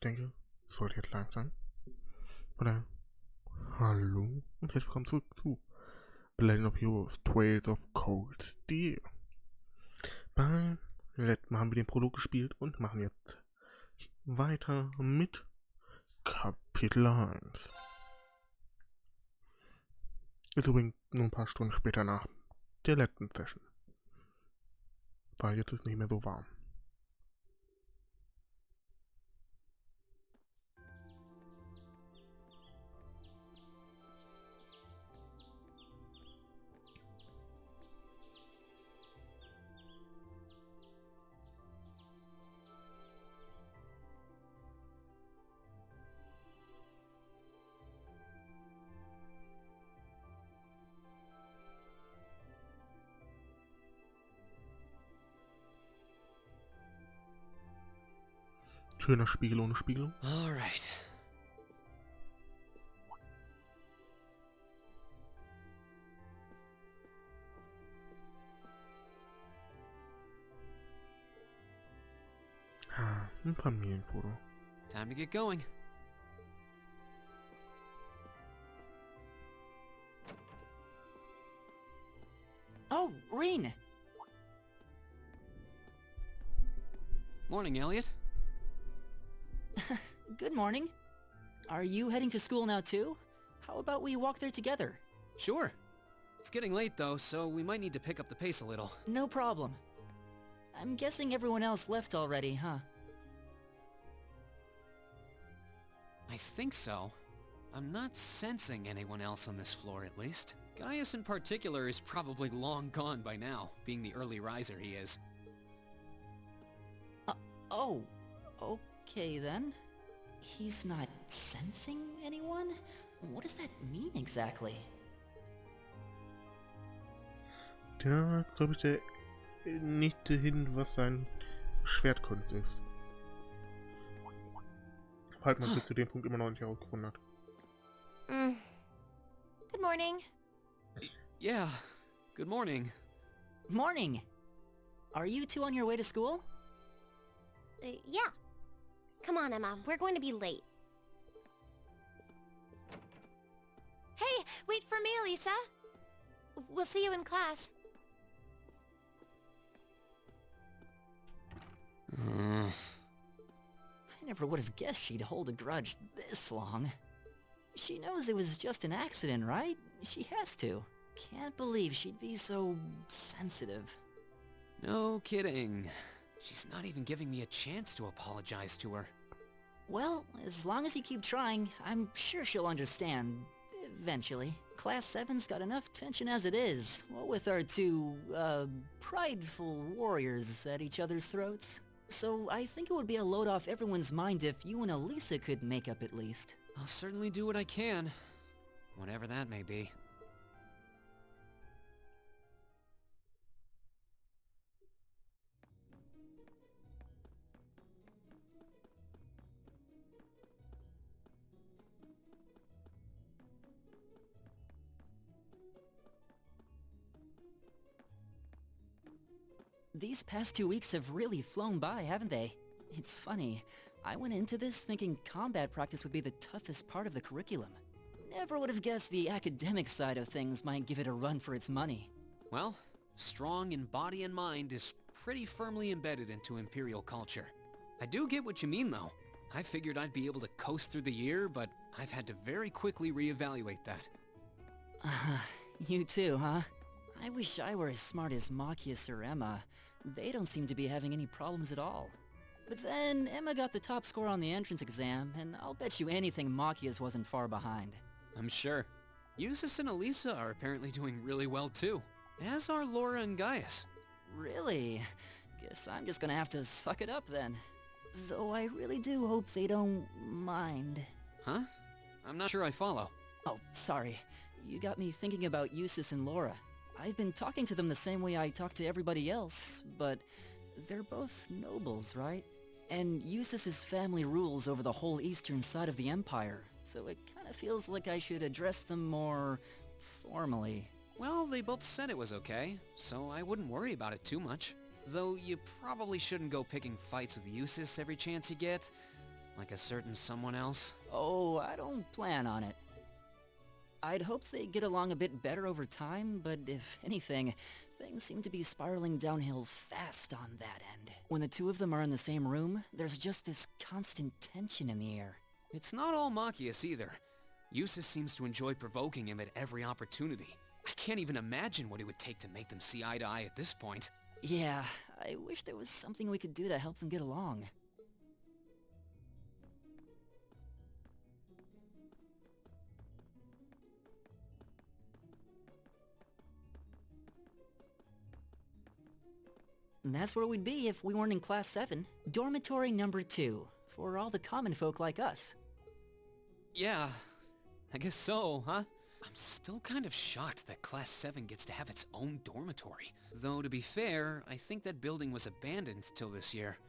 denke, es sollte jetzt lang sein. Oder hallo und herzlich willkommen zurück zu Legend of Heroes Trails of Cold Steel. Beim letzten Mal haben wir den Prolog gespielt und machen jetzt weiter mit Kapitel 1. Ist übrigens nur ein paar Stunden später nach der letzten Session. Weil jetzt ist nicht mehr so warm. Schöner Spiegel ohne Spiegelung. Alright. Ein Familienfoto. Time to get going. Oh, Reen! Morning, Elliot. Good morning. Are you heading to school now too? How about we walk there together? Sure. It's getting late though, so we might need to pick up the pace a little. No problem. I'm guessing everyone else left already, huh? I think so. I'm not sensing anyone else on this floor at least. Gaius in particular is probably long gone by now, being the early riser he is. Oh, okay then. He's not sensing anyone? What does that mean exactly? Ja, glaube ich, der nicht hin, was sein Schwertkunst ist. Halt man bis zu dem Punkt immer noch nicht herausgefunden hat. Good morning. Yeah, good morning. Morning! Are you two on your way to school? Yeah. Come on, Emma. We're going to be late. Hey, wait for me, Elisa. We'll see you in class. I never would have guessed she'd hold a grudge this long. She knows it was just an accident, right? She has to. Can't believe she'd be so sensitive. No kidding. She's not even giving me a chance to apologize to her. Well, as long as you keep trying, I'm sure she'll understand. Eventually. Class 7's got enough tension as it is, what with our two, prideful warriors at each other's throats. So I think it would be a load off everyone's mind if you and Elisa could make up at least. I'll certainly do what I can. Whatever that may be. These past 2 weeks have really flown by, haven't they? It's funny. I went into this thinking combat practice would be the toughest part of the curriculum. Never would have guessed the academic side of things might give it a run for its money. Well, strong in body and mind is pretty firmly embedded into Imperial culture. I do get what you mean though. I figured I'd be able to coast through the year, but I've had to very quickly reevaluate that. You too, huh? I wish I were as smart as Machias or Emma. They don't seem to be having any problems at all. But then, Emma got the top score on the entrance exam, and I'll bet you anything Machias wasn't far behind. I'm sure. Eustace and Elisa are apparently doing really well too, as are Laura and Gaius. Really? Guess I'm just gonna have to suck it up then. Though I really do hope they don't mind. Huh? I'm not sure I follow. Oh, sorry. You got me thinking about Eustace and Laura. I've been talking to them the same way I talk to everybody else, but they're both nobles, right? And Eustace's family rules over the whole eastern side of the empire, so it kinda feels like I should address them more formally. Well, they both said it was okay, so I wouldn't worry about it too much. Though you probably shouldn't go picking fights with Eustace every chance you get. Like a certain someone else? Oh, I don't plan on it. I'd hoped they'd get along a bit better over time, but if anything, things seem to be spiraling downhill fast on that end. When the two of them are in the same room, there's just this constant tension in the air. It's not all Machias either. Eustace seems to enjoy provoking him at every opportunity. I can't even imagine what it would take to make them see eye to eye at this point. Yeah, I wish there was something we could do to help them get along. And that's where we'd be if we weren't in Class 7. Dormitory number 2, for all the common folk like us. Yeah, I guess so, huh? I'm still kind of shocked that Class 7 gets to have its own dormitory. Though, to be fair, I think that building was abandoned till this year.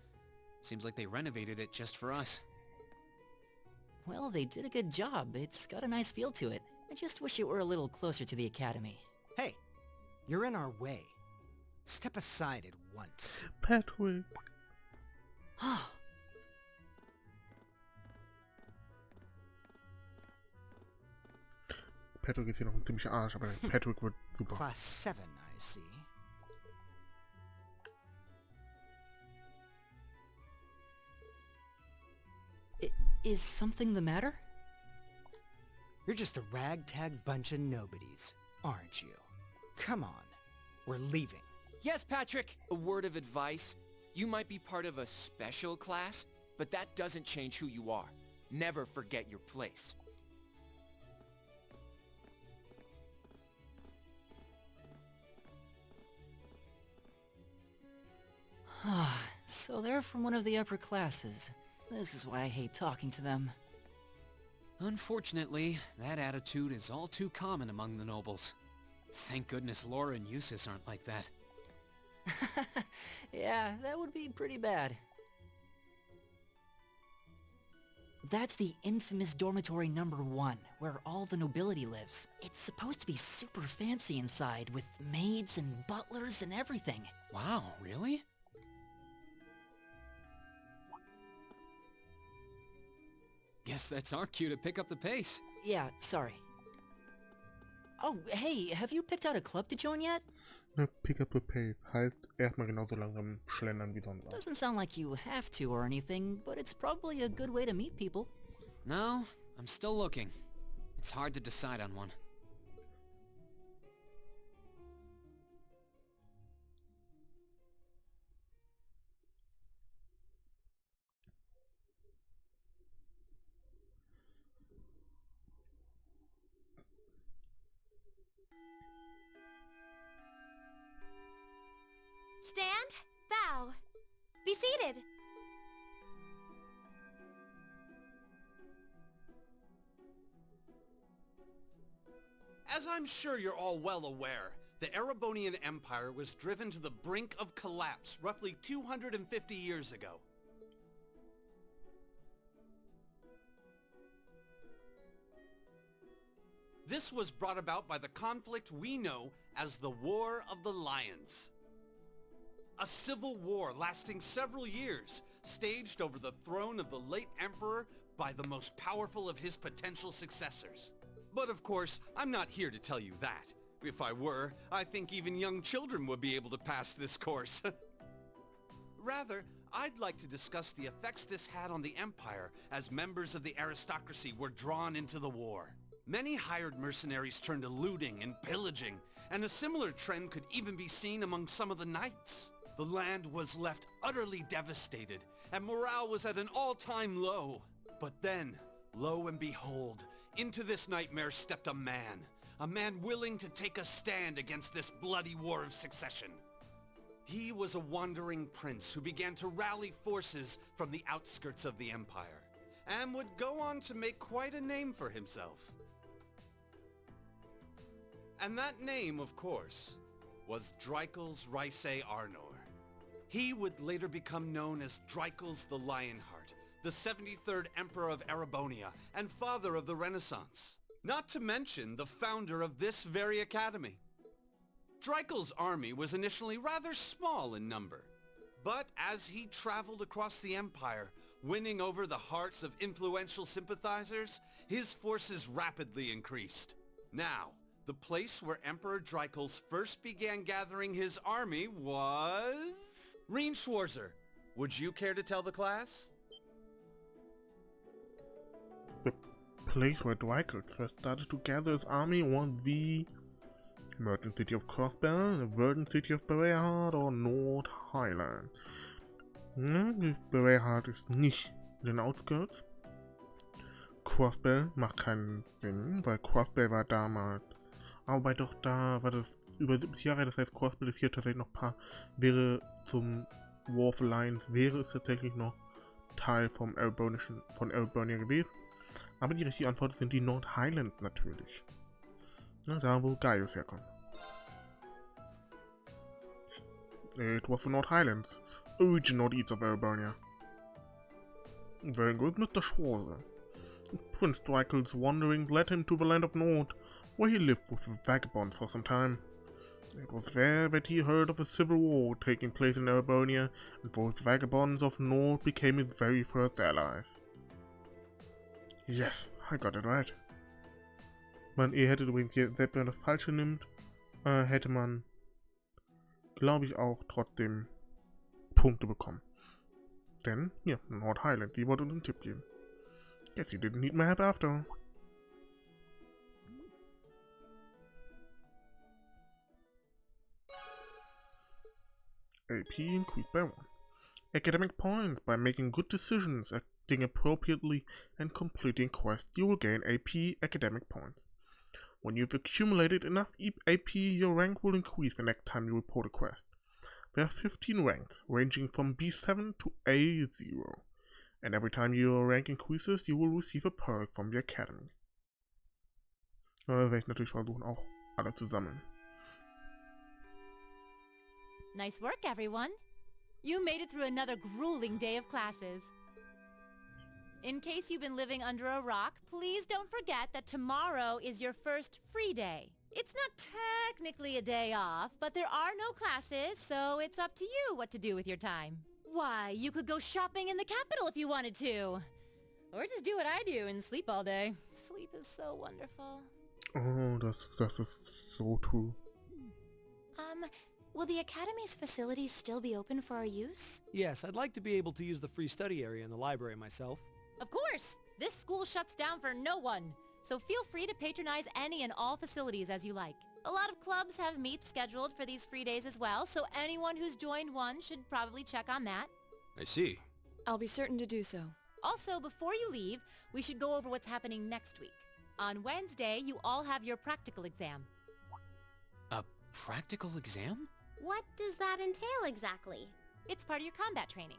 Seems like they renovated it just for us. Well, they did a good job. It's got a nice feel to it. I just wish it were a little closer to the academy. Hey, you're in our way. Step aside at once. Patrick. Patrick ist hier noch ein ziemlicher Arsch, aber Patrick wird super. Class 7, I see. Is something the matter? You're just a ragtag bunch of nobodies, aren't you? Come on, we're leaving. Yes, Patrick! A word of advice. You might be part of a special class, but that doesn't change who you are. Never forget your place. So they're from one of the upper classes. This is why I hate talking to them. Unfortunately, that attitude is all too common among the nobles. Thank goodness Laura and Eustace aren't like that. Yeah, that would be pretty bad. That's the infamous dormitory number 1, where all the nobility lives. It's supposed to be super fancy inside, with maids and butlers and everything. Wow, really? Guess that's our cue to pick up the pace. Yeah, sorry. Oh, hey, have you picked out a club to join yet? Pick up the pace heißt erstmal genauso langsam schlendern wie sonst. Doesn't sound like you have to or anything, but it's probably a good way to meet people. No, I'm still looking. It's hard to decide on one. Stand, bow, be seated. As I'm sure you're all well aware, the Erebonian Empire was driven to the brink of collapse roughly 250 years ago. This was brought about by the conflict we know as the War of the Lions. A civil war lasting several years, staged over the throne of the late emperor by the most powerful of his potential successors. But of course, I'm not here to tell you that. If I were, I think even young children would be able to pass this course. Rather, I'd like to discuss the effects this had on the empire as members of the aristocracy were drawn into the war. Many hired mercenaries turned to looting and pillaging, and a similar trend could even be seen among some of the knights. The land was left utterly devastated, and morale was at an all-time low. But then, lo and behold, into this nightmare stepped a man willing to take a stand against this bloody war of succession. He was a wandering prince who began to rally forces from the outskirts of the empire, and would go on to make quite a name for himself. And that name, of course, was Dreikels Rhysei Arnor. He would later become known as Dreikels the Lionheart, the 73rd Emperor of Erebonia, and father of the Renaissance. Not to mention the founder of this very academy. Dreikels' army was initially rather small in number, but as he traveled across the empire, Winning over the hearts of influential sympathizers, his forces rapidly increased. Now, the place where Emperor Dreikel's first began gathering his army was... Reinschwarzer, would you care to tell the class? The place where Dreikel first started to gather his army was the Merchant City of Crossbell, the Verdant City of Berehard or North Highland. Berehard ist nicht in den Outskirts. Crossbell macht keinen Sinn, weil Crossbell war damals, aber doch da war das über 70 Jahre, das heißt Crossbell ist hier tatsächlich noch wäre zum War of Alliance, wäre es tatsächlich noch Teil von Erebonia gewesen. Aber die richtige Antwort sind die North Highlands natürlich. Ja, da wo Gaius herkommt. It was the North Highlands, origin northeast of Erebonia. Very good, Mr. Schwarzer. Prince Dreikel's wandering led him to the land of North, where he lived with the vagabonds for some time. It was there that he heard of a civil war taking place in Erebonia, and those vagabonds of North became his very first allies. Yes, I got it right. Wenn ihr hättet übrigens, selbst wenn man das Falsche nimmt, hätte man, glaube ich, auch trotzdem Punkte bekommen. Denn, ja, North Highland, die wollte uns einen Tipp geben. Guess you didn't need my help after all. AP increased by 1. Academic points. By making good decisions, acting appropriately, and completing quests, you will gain AP academic points. When you've accumulated enough AP, your rank will increase the next time you report a quest. There are 15 ranks, ranging from B7 to A0. And every time your rank increases, you will receive a perk from the Academy. Werde ich natürlich versuchen, auch alle zu sammeln. Nice work, everyone. You made it through another grueling day of classes. In case you've been living under a rock, please don't forget that tomorrow is your first free day. It's not technically a day off, but there are no classes, so it's up to you what to do with your time. Why, you could go shopping in the capital if you wanted to. Or just do what I do and sleep all day. Sleep is so wonderful. Oh, das ist so true. Will the Academy's facilities still be open for our use? Yes, I'd like to be able to use the free study area in the library myself. Of course! This school shuts down for no one, so feel free to patronize any and all facilities as you like. A lot of clubs have meets scheduled for these free days as well, so anyone who's joined one should probably check on that. I see. I'll be certain to do so. Also, before you leave, we should go over what's happening next week. On Wednesday, you all have your practical exam. A practical exam? What does that entail exactly? It's part of your combat training.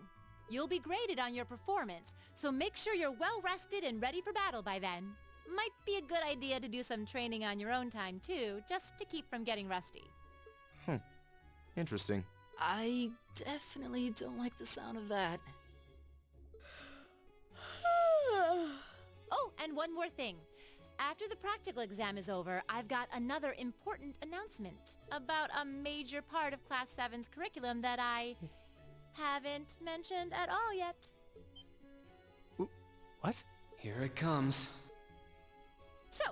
You'll be graded on your performance, so make sure you're well rested and ready for battle by then. Might be a good idea to do some training on your own time too, just to keep from getting rusty. Interesting. I definitely don't like the sound of that. Oh, and one more thing. After the practical exam is over, I've got another important announcement about a major part of Class 7's curriculum that I haven't mentioned at all yet. What? Here it comes. So,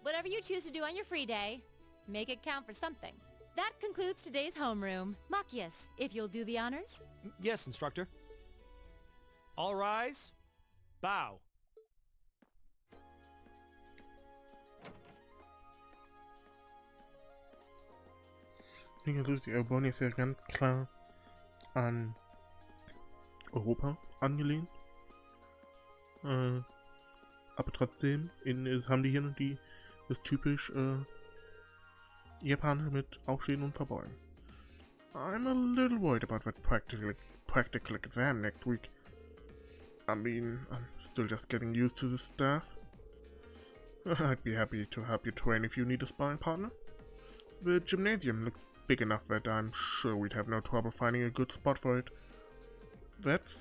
whatever you choose to do on your free day, make it count for something. That concludes today's homeroom. Machias, if you'll do the honors. Yes, instructor. All rise. Bow. Die Erebonia ist ja ganz klar an Europa angelehnt. Aber trotzdem haben die hier das typisch Japaner mit Aufstehen und Verbeugen. I'm a little worried about that practical exam next week. I mean, I'm still just getting used to the stuff. I'd be happy to help you train if you need a sparring partner. The gymnasium looks big enough that I'm sure we'd have no trouble finding a good spot for it. That's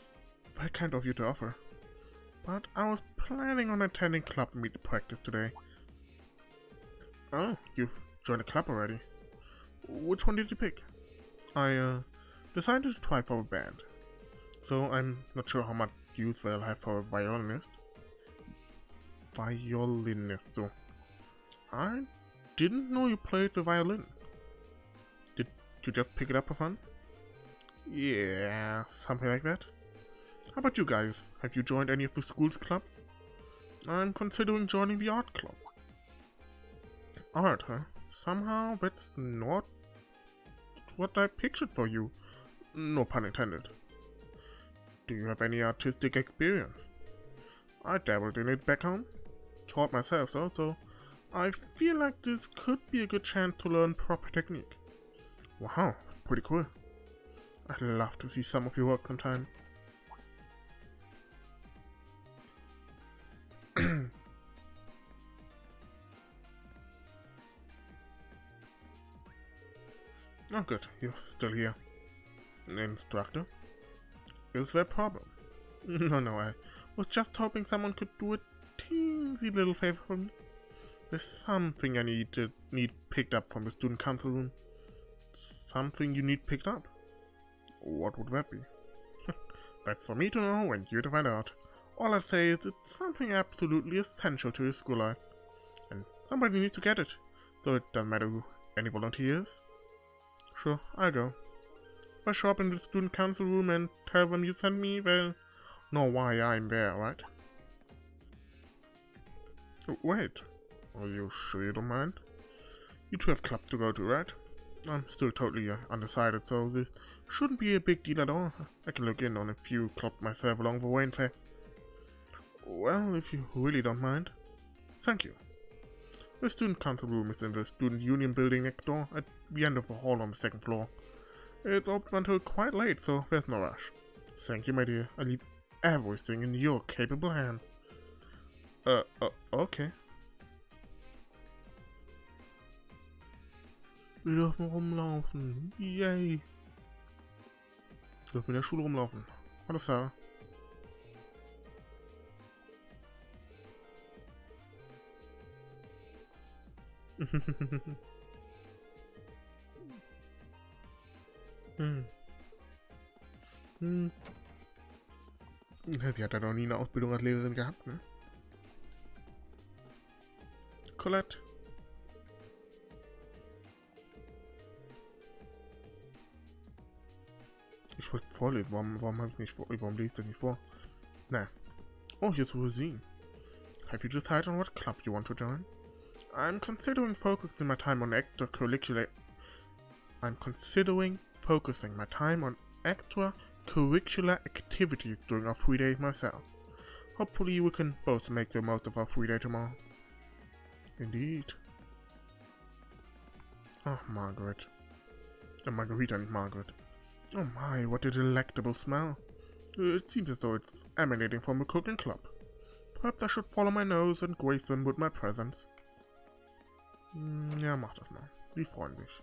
very kind of you to offer. But I was planning on attending club meet practice today. Oh, you've joined a club already. Which one did you pick? I decided to try for a band. So I'm not sure how much use they'll have for a violinist. So I didn't know you played the violin. Did you just pick it up for fun? Yeah, something like that. How about you guys? Have you joined any of the school's clubs? I'm considering joining the art club. Art, huh? Somehow that's not what I pictured for you. No pun intended. Do you have any artistic experience? I dabbled in it back home. Taught myself though, so I feel like this could be a good chance to learn proper technique. Wow, pretty cool. I'd love to see some of your work sometime. Oh good, you're still here. Instructor? Is there a problem? No, I was just hoping someone could do a teensy little favor for me. There's something I need picked up from the student council room. Something you need picked up? What would that be? That's for me to know and you to find out. All I say is it's something absolutely essential to your school life. And somebody needs to get it. So it doesn't matter who any volunteers. Sure, I'll go. If I show up in the student council room and tell them you sent me, they'll know why I'm there, right? Oh, wait. Are you sure you don't mind? You two have clubs to go to, right? I'm still totally undecided, so this shouldn't be a big deal at all. I can look in on a few clubs myself along the way, in fact. Well, if you really don't mind. Thank you. The student council room is in the student union building next door, at the end of the hall on the second floor. It's open until quite late, so there's no rush. Thank you, my dear. I leave everything in your capable hands. Okay. Wir dürfen rumlaufen. Yay. Wir dürfen in der Schule rumlaufen. Hallo, Sarah. Sie hat ja noch nie eine Ausbildung als Lehrerin gehabt, ne? Colette. Ich wollte vorlesen, warum habe ich nicht vor? Warum lese ich das nicht vor? Na. Oh, hier ist Rosine. Have you decided on what club you want to join? I'm considering focusing my time on extracurricular activities during our free days myself. Hopefully we can both make the most of our free day tomorrow. Indeed. Oh, Margaret. Margarita and Margaret. Oh my, what a delectable smell. It seems as though it's emanating from a cooking club. Perhaps I should follow my nose and grace them with my presence. Ja, mach das mal. Die freuen sich.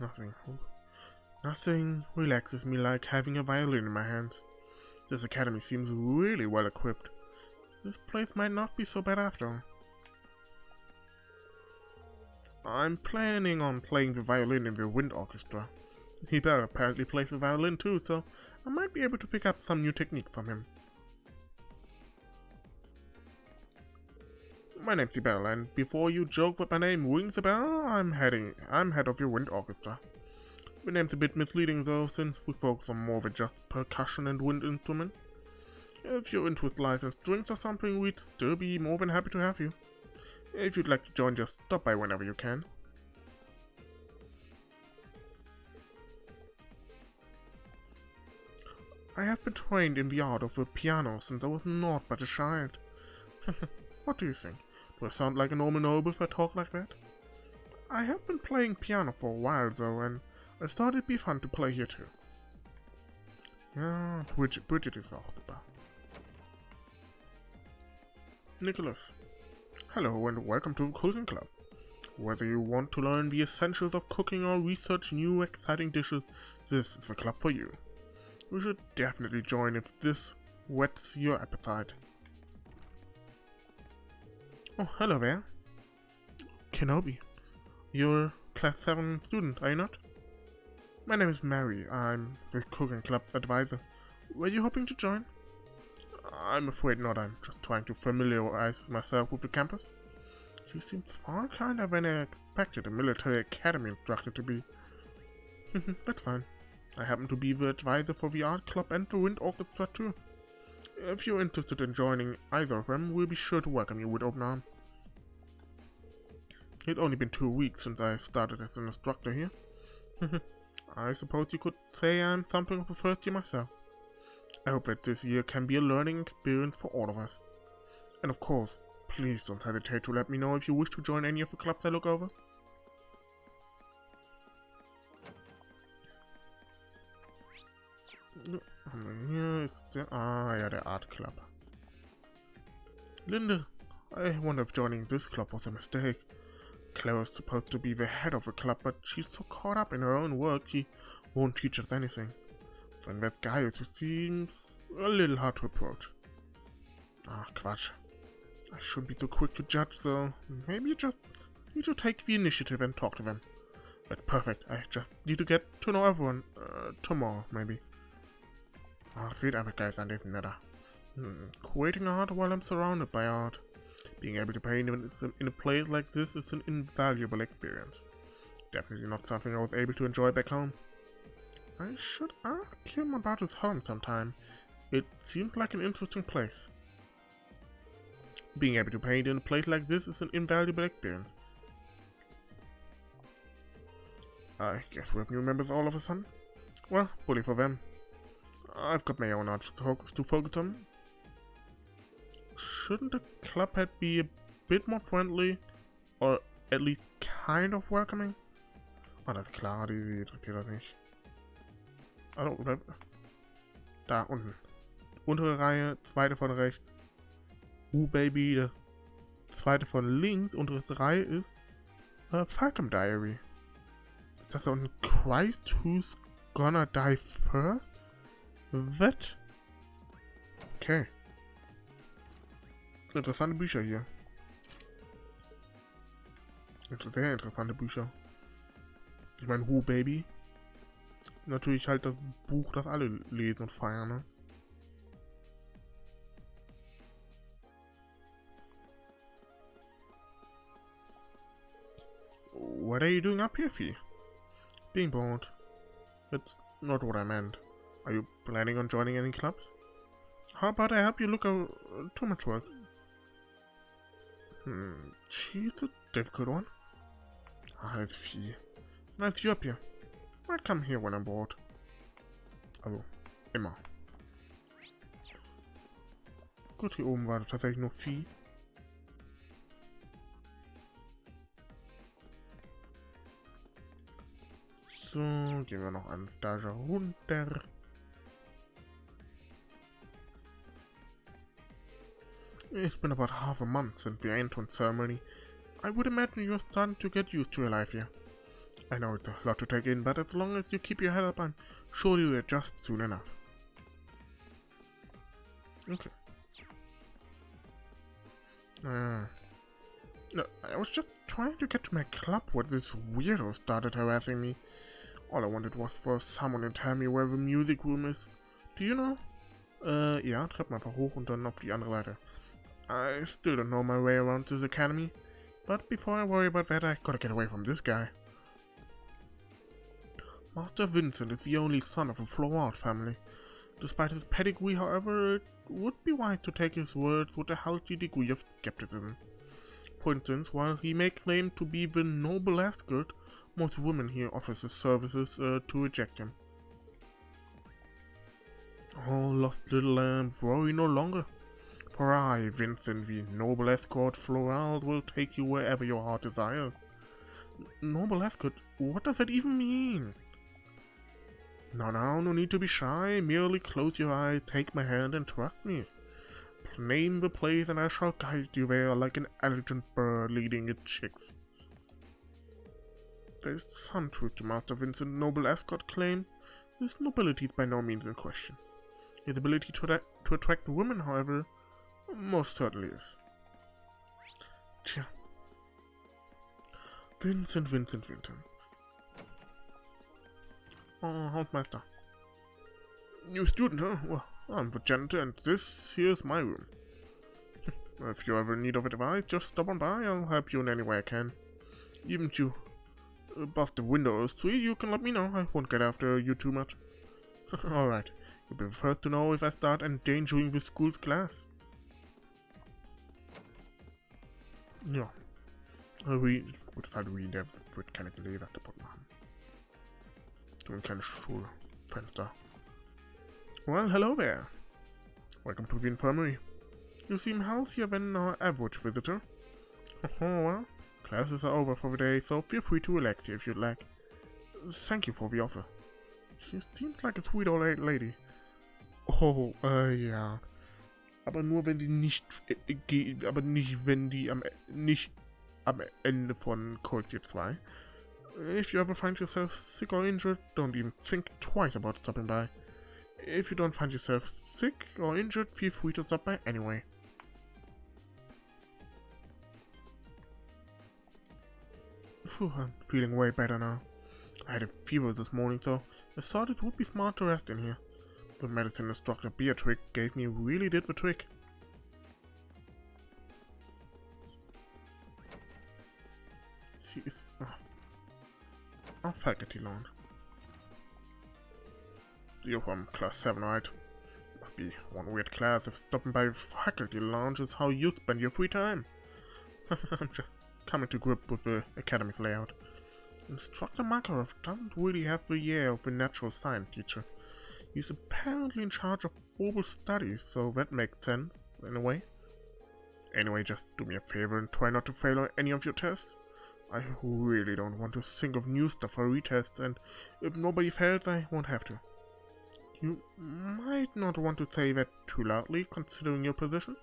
Nothing. Nothing relaxes me like having a violin in my hands. This academy seems really well equipped. This place might not be so bad after all. I'm planning on playing the violin in the wind orchestra. Hebert apparently plays the violin too, so I might be able to pick up some new technique from him. My name's Hebert, and before you joke that my name rings a bell, I'm head of your wind orchestra. The name's a bit misleading though, since we focus on more than just percussion and wind instrument. If your interest lies in strings or something, we'd still be more than happy to have you. If you'd like to join, just stop by whenever you can. I have been trained in the art of the piano since I was naught but a child. What do you think? Do I sound like a normal noble if I talk like that? I have been playing piano for a while though, and I thought it'd be fun to play here too. Yeah, Bridget is auch dabei. Nicholas. Hello and welcome to the Cooking Club. Whether you want to learn the essentials of cooking or research new exciting dishes, this is the club for you. You should definitely join if this whets your appetite. Oh, hello there. Kenobi. You're a class 7 student, are you not? My name is Mary. I'm the Cooking Club's advisor. Were you hoping to join? I'm afraid not. I'm just trying to familiarize myself with the campus. She seems far kinder than I expected a military academy instructor to be. That's fine. I happen to be the advisor for the art club and the wind orchestra too. If you're interested in joining either of them, we'll be sure to welcome you with open arms. It's only been 2 weeks since I started as an instructor here. I suppose you could say I'm something of a first year myself. I hope that this year can be a learning experience for all of us. And of course, please don't hesitate to let me know if you wish to join any of the clubs I look over. Here is the, yeah, the art club. Linda, I wonder if joining this club was a mistake. Clara's supposed to be the head of the club, but she's so caught up in her own work she won't teach us anything. Then that guy who seems a little hard to approach. Ah, Quatsch. I shouldn't be so quick to judge, though. Maybe you just need to take the initiative and talk to them. That's perfect. I just need to get to know everyone. Tomorrow, maybe. Ah, the other guys are even better. Creating art while I'm surrounded by art. Being able to paint in a place like this is an invaluable experience. Definitely not something I was able to enjoy back home. I should ask him about his home sometime. It seems like an interesting place. Being able to paint in a place like this is an invaluable experience. I guess we have new members all of a sudden. Well, bully for them. I've got my own art to focus on. Shouldn't the club head be a bit more friendly? Or at least kind of welcoming? Oh, das ist klar, die interessiert das nicht. Also, oder? Da unten. Untere Reihe, zweite von rechts. Baby, das zweite von links, untere Reihe ist Falcon Diary. Ist das so ein Christ who's gonna die first? What? Okay. Interessante Bücher hier. Sehr interessante Bücher. Ich meine, Baby. Natürlich halt das Buch, das alle lesen und feiern, ne? What are you doing up here, Fee? Being bored. That's not what I meant. Are you planning on joining any clubs? How about I help you look over too much work? She's a difficult one. Ah, it's Fee. Nice you up here. Might come here when I'm bored. Also, immer. Gut, hier oben war tatsächlich nur Vieh. So, gehen wir noch eine Etage runter. It's been about half a month since the entrance ceremony. I would imagine you're starting to get used to your life here. I know it's a lot to take in, but as long as you keep your head up, I'm sure you'll adjust soon enough. Okay. No, I was just trying to get to my club when this weirdo started harassing me. All I wanted was for someone to tell me where the music room is. Do you know? Ja, Treppen einfach hoch und dann auf die andere Seite. I still don't know my way around this academy, but before I worry about that, I gotta get away from this guy. Master Vincent is the only son of a floral family. Despite his pedigree, however, it would be wise to take his words with a healthy degree of skepticism. For instance, while he may claim to be the noble escort, most women here offer his services to reject him. Oh, lost little lamb, worry no longer. For I, Vincent, the noble escort Floral, will take you wherever your heart desires. Noble escort? What does that even mean? Now, no need to be shy. Merely close your eyes, take my hand, and trust me. Name the place, and I shall guide you there like an elegant bird leading its chicks. There is some truth to Master Vincent's noble escort claim. His nobility is by no means in question. His ability to attract women, however, most certainly is. Tja. Vincent. Oh, Hausmeister. New student, huh? Well, I'm the janitor, and this here's my room. If you're ever in need of advice, just stop on by. I'll help you in any way I can. Even if you bust the windows through, you can let me know. I won't get after you too much. Alright, you'll be the first to know if I start endangering the school's class. Ja. Gute Zeit, der wird keine Gläser kaputt machen. So ein kleines Schulfenster. Well, hello there. Welcome to the infirmary. You seem healthier than our average visitor. Oh, well, classes are over for the day, so feel free to relax here if you'd like. Thank you for the offer. She seems like a sweet old lady. Oh, ja. Aber nur wenn die nicht aber nicht wenn die nicht am Ende von Cold Steel 2. If you ever find yourself sick or injured, don't even think twice about stopping by. If you don't find yourself sick or injured, feel free to stop by anyway. Phew, I'm feeling way better now. I had a fever this morning, so I thought it would be smart to rest in here. The medicine instructor Beatrix gave me really did the trick. She is our faculty lounge. You're from class 7, right? Must be one weird class if stopping by faculty lounge is how you spend your free time. I'm just coming to grip with the academy's layout. Instructor Makarov doesn't really have the ear of a natural science teacher. He's apparently in charge of global studies, so that makes sense, in a way. Anyway, just do me a favor and try not to fail on any of your tests. I really don't want to think of new stuff for retest, and if nobody fails, I won't have to. You might not want to say that too loudly, considering your position.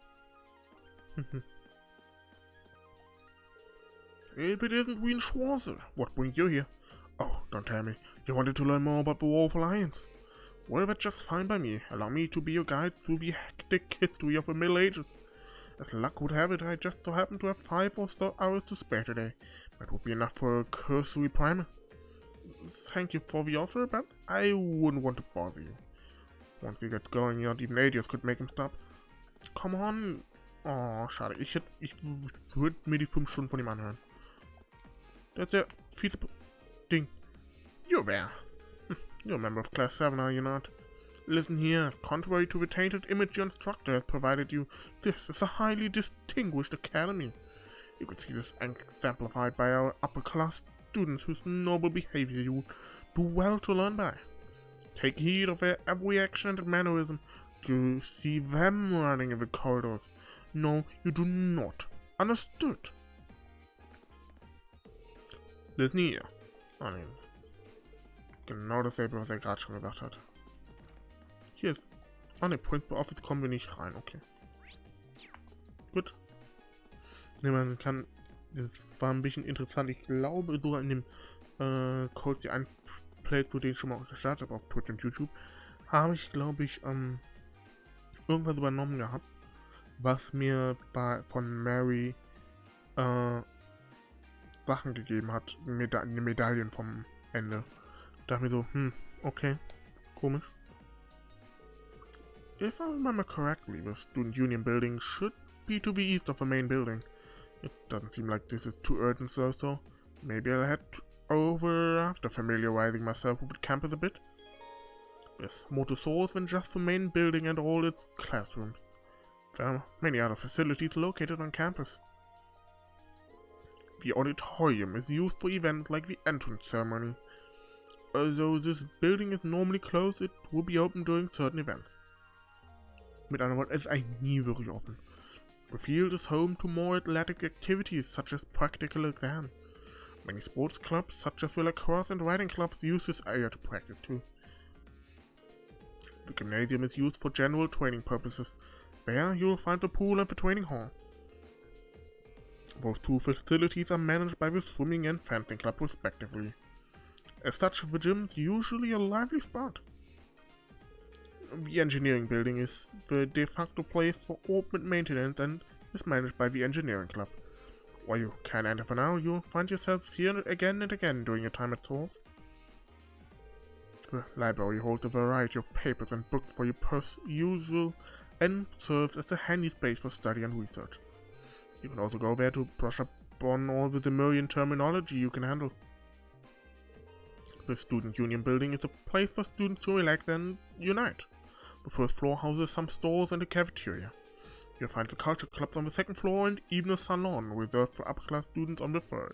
If it isn't Wien Schwarzer, what brings you here? Oh, don't tell me. You wanted to learn more about the War of Alliance. Well, that's just fine by me. Allow me to be your guide through the hectic history of the Middle Ages. As luck would have it, I just so happen to have 5 or so hours to spare today. That would be enough for a cursory primer. Thank you for the offer, but I wouldn't want to bother you. Once he gets going, not even Adios could make him stop. Come on. Oh, schade. Ich würde mir die 5 Stunden von ihm anhören. That's a feasible Ding. You're there. You're a member of Class 7, are you not? Listen here. Contrary to the tainted image your instructor has provided you, this is a highly distinguished academy. You could see this exemplified by our upper-class students whose noble behavior you would do well to learn by. Take heed of their every action and mannerism. Do you see them running in the corridors? No, you do not. Understood? Listen hier. Oh ne. Genau dasselbe, was er gerade schon gesagt hat. Hier ist... Ah ne, Principal Office kommen wir nicht rein, okay. Gut. Ne, man kann... Das war ein bisschen interessant. Ich glaube, sogar in dem Cold Steel 1 Playthrough, den ich schon mal gestartet habe auf Twitch und YouTube, habe ich, glaube ich, irgendwas übernommen gehabt, was mir von Mary Sachen gegeben hat, Medaillen vom Ende. Da dachte ich mir so, okay, komisch. If I remember correctly, the Student Union building should be to the east of the main building. It doesn't seem like this is too urgent, so maybe I'll head over after familiarizing myself with the campus a bit. There's more to Thors than just the main building and all its classrooms. There are many other facilities located on campus. The auditorium is used for events like the entrance ceremony. Although this building is normally closed, it will be open during certain events. Mit anderen Worten, es ist eigentlich nie wirklich offen. The field is home to more athletic activities such as practical exams. Many sports clubs such as the lacrosse and riding clubs use this area to practice too. The gymnasium is used for general training purposes. There you will find the pool and the training hall. Those two facilities are managed by the swimming and fencing club respectively. As such, the gym is usually a lively spot. The engineering building is the de facto place for open maintenance and is managed by the engineering club. While you can enter for now, you'll find yourselves here again and again during your time at Thors. The library holds a variety of papers and books for your perusal and serves as a handy space for study and research. You can also go there to brush up on all the million terminology you can handle. The Student Union building is a place for students to relax and unite. The first floor houses some stores and a cafeteria. You'll find the culture clubs on the second floor and even a salon reserved for upper-class students on the third.